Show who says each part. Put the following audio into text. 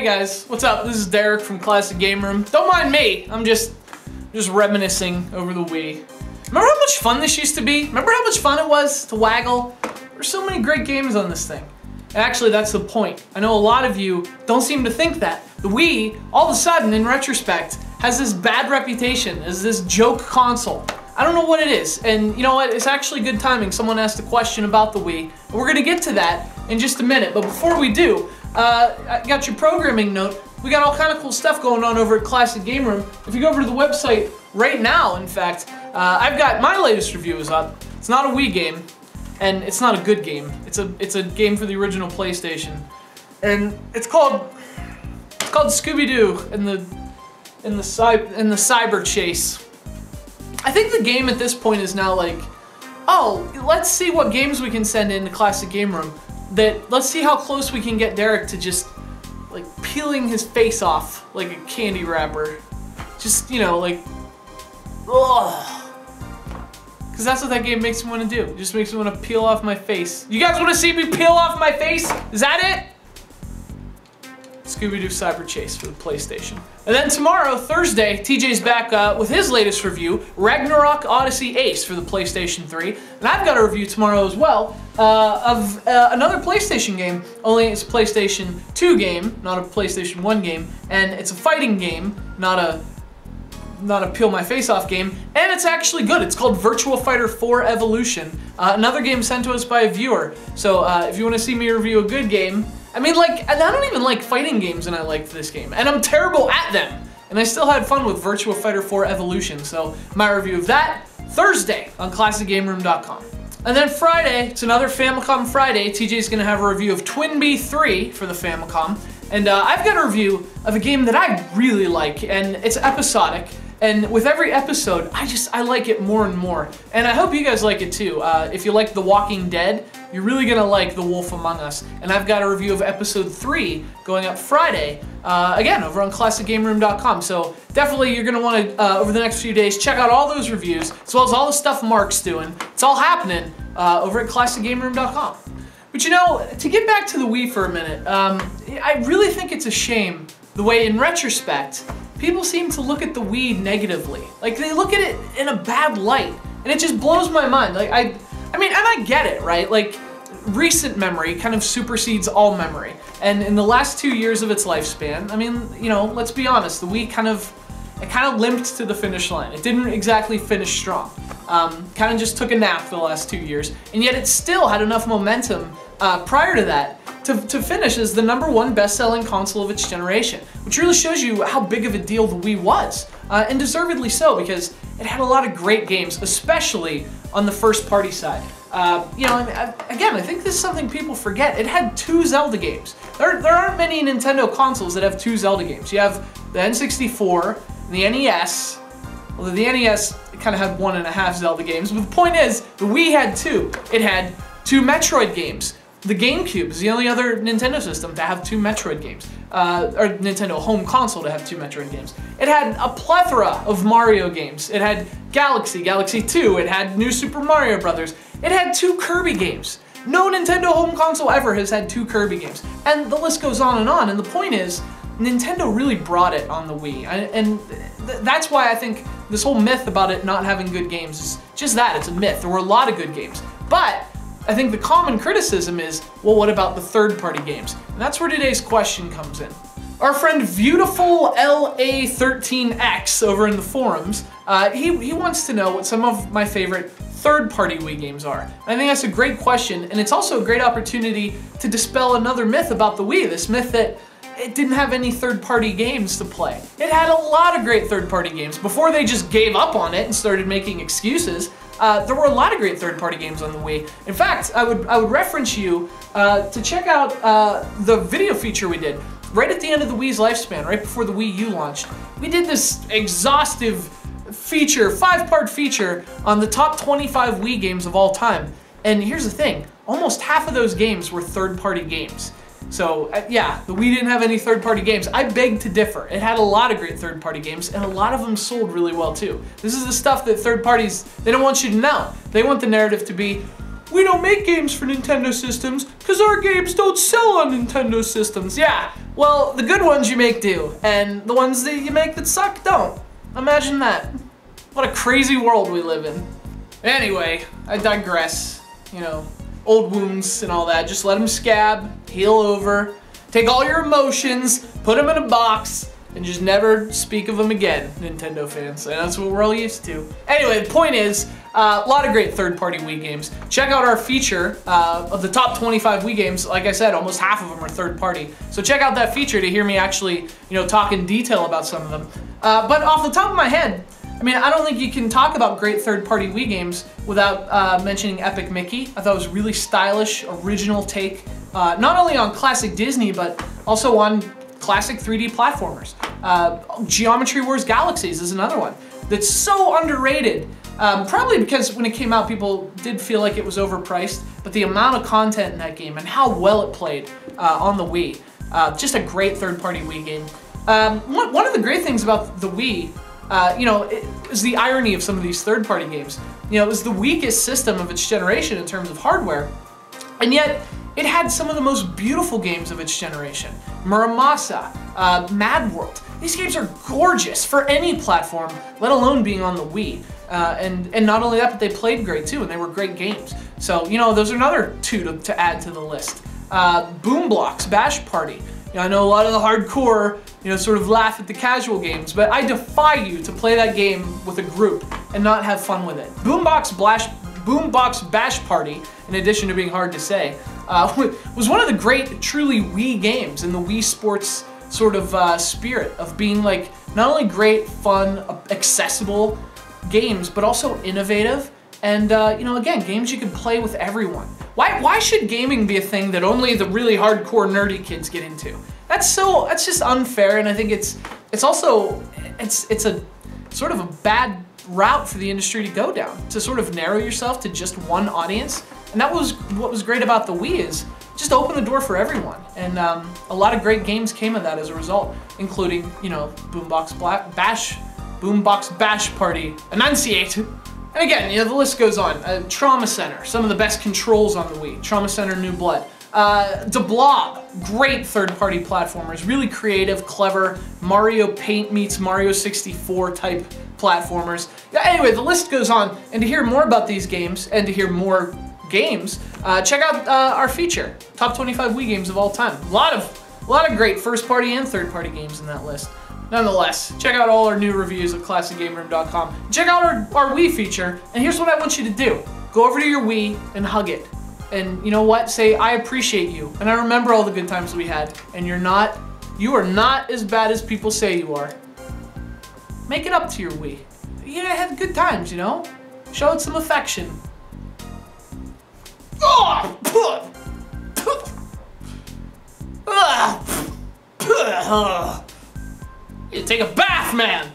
Speaker 1: Hey guys, what's up? This is Derek from Classic Game Room. Don't mind me, I'm just reminiscing over the Wii. Remember how much fun this used to be? Remember how much fun it was to waggle? There's so many great games on this thing. And actually, that's the point. I know a lot of you don't seem to think that. The Wii, all of a sudden, in retrospect, has this bad reputation as this joke console. I don't know what it is, and you know what? It's actually good timing. Someone asked a question about the Wii, and we're gonna get to that in just a minute. But before we do, I got your programming note. We got all kind of cool stuff going on over at Classic Game Room. If you go over to the website right now, in fact, I've got my latest review is up. It's not a Wii game, and it's not a good game. It's a game for the original PlayStation, and it's called Scooby-Doo in the cyber chase. I think the game at this point is now like, oh, let's see what games we can send into Classic Game Room. Let's see how close we can get Derek to just like peeling his face off like a candy wrapper. Just, you know, like, ugh. Because that's what that game makes me want to do. It just makes me want to peel off my face. You guys want to see me peel off my face? Is that it? Scooby-Doo Cyber Chase for the PlayStation. And then tomorrow, Thursday, TJ's back with his latest review, Ragnarok Odyssey Ace for the PlayStation 3. And I've got a review tomorrow as well of another PlayStation game, only it's a PlayStation 2 game, not a PlayStation 1 game, and it's a fighting game, not a peel my face off game, and it's actually good. It's called Virtua Fighter 4 Evolution, another game sent to us by a viewer. So if you want to see me review a good game, I mean, like, I don't even like fighting games, and I liked this game, and I'm terrible at them, and I still had fun with Virtua Fighter 4 Evolution. So my review of that Thursday on ClassicGameRoom.com. And then Friday, it's another Famicom Friday. TJ's gonna have a review of Twinbee 3 for the Famicom, and I've got a review of a game that I really like, and it's episodic. And with every episode, I like it more and more. And I hope you guys like it too. If you like The Walking Dead, you're really gonna like The Wolf Among Us. And I've got a review of episode 3 going up Friday, again, over on ClassicGameRoom.com. So definitely you're gonna wanna, over the next few days, check out all those reviews, as well as all the stuff Mark's doing. It's all happening over at ClassicGameRoom.com. But you know, to get back to the Wii for a minute, I really think it's a shame the way, in retrospect, people seem to look at the Wii negatively. Like, they look at it in a bad light, and it just blows my mind. Like, I mean, and I get it, right? Like, recent memory kind of supersedes all memory. And in the last 2 years of its lifespan, I mean, you know, let's be honest, the Wii kind of limped to the finish line. It didn't exactly finish strong. Kind of just took a nap for the last 2 years, and yet it still had enough momentum prior to that to finish as the #1 best-selling console of its generation, which really shows you how big of a deal the Wii was, and deservedly so, because it had a lot of great games, especially on the first-party side. You know, again, I think this is something people forget. It had 2 Zelda games. There aren't many Nintendo consoles that have 2 Zelda games. You have the N64, and the NES. Although the NES kind of had 1.5 Zelda games, but the point is, the Wii had 2. It had 2 Metroid games. The GameCube is the only other Nintendo system to have 2 Metroid games, or Nintendo home console to have 2 Metroid games. It had a plethora of Mario games. It had Galaxy 2, it had New Super Mario Brothers. It had 2 Kirby games. No Nintendo home console ever has had 2 Kirby games. And the list goes on, and the point is, Nintendo really brought it on the Wii, and that's why I think this whole myth about it not having good games is just that, it's a myth. There were a lot of good games, but I think the common criticism is, well, what about the third-party games? And that's where today's question comes in. Our friend Beautiful LA13X over in the forums, he wants to know what some of my favorite third-party Wii games are. And I think that's a great question, and it's also a great opportunity to dispel another myth about the Wii, this myth that it didn't have any third-party games to play. It had a lot of great third-party games. Before they just gave up on it and started making excuses, there were a lot of great third-party games on the Wii. In fact, I would reference you to check out the video feature we did. Right at the end of the Wii's lifespan, right before the Wii U launched, we did this exhaustive feature, 5-part feature on the top 25 Wii games of all time. And here's the thing, almost half of those games were third-party games. So yeah, the Wii didn't have any third-party games. I beg to differ. It had a lot of great third-party games, and a lot of them sold really well too. This is the stuff that third parties, they don't want you to know. They want the narrative to be, we don't make games for Nintendo systems because our games don't sell on Nintendo systems. Yeah, well, the good ones you make do, and the ones that you make that suck don't. Imagine that. What a crazy world we live in. Anyway, I digress. You know, old wounds and all that, just let them scab, heal over, take all your emotions, put them in a box, and just never speak of them again, Nintendo fans. And that's what we're all used to. Anyway, the point is, a lot of great third-party Wii games. Check out our feature of the top 25 Wii games. Like I said, almost half of them are third-party. So check out that feature to hear me actually, you know, talk in detail about some of them. But off the top of my head, I mean, I don't think you can talk about great third-party Wii games without mentioning Epic Mickey. I thought it was a really stylish, original take, not only on classic Disney, but also on classic 3D platformers. Geometry Wars Galaxies is another one that's so underrated. Probably because when it came out, people did feel like it was overpriced, but the amount of content in that game and how well it played on the Wii, just a great third-party Wii game. One of the great things about the Wii, you know, is the irony of some of these third-party games. You know, it was the weakest system of its generation in terms of hardware, and yet it had some of the most beautiful games of its generation. Muramasa, Mad World. These games are gorgeous for any platform, let alone being on the Wii. And not only that, but they played great too, and they were great games. So, you know, those are another two to add to the list. Boom Blox Bash Party. You know, I know a lot of the hardcore, you know, sort of laugh at the casual games, but I defy you to play that game with a group and not have fun with it. Boombox Bash Party, in addition to being hard to say, was one of the great, truly Wii games in the Wii Sports sort of spirit of being like not only great, fun, accessible games, but also innovative and you know, again, games you can play with everyone. Why should gaming be a thing that only the really hardcore nerdy kids get into? That's just unfair, and I think it's also a sort of a bad route for the industry to go down, to sort of narrow yourself to just one audience. And that was what was great about the Wii, is just open the door for everyone. And a lot of great games came of that as a result, including, you know, Boombox Bash Party, Enunciate. And again, you know, the list goes on. Trauma Center, some of the best controls on the Wii. Trauma Center New Blood. The Blob, great third-party platformers, really creative, clever, Mario Paint meets Mario 64 type platformers. Anyway, the list goes on, and to hear more about these games, and to hear more games, check out our feature, Top 25 Wii Games of All Time. A lot of great first-party and third-party games in that list. Nonetheless, check out all our new reviews at ClassicGameRoom.com. Check out our Wii feature, and here's what I want you to do. Go over to your Wii and hug it. And you know what? Say, I appreciate you, and I remember all the good times we had, and you are not as bad as people say you are. Make it up to your Wii. You have good times, you know? Show it some affection. You take a bath, man!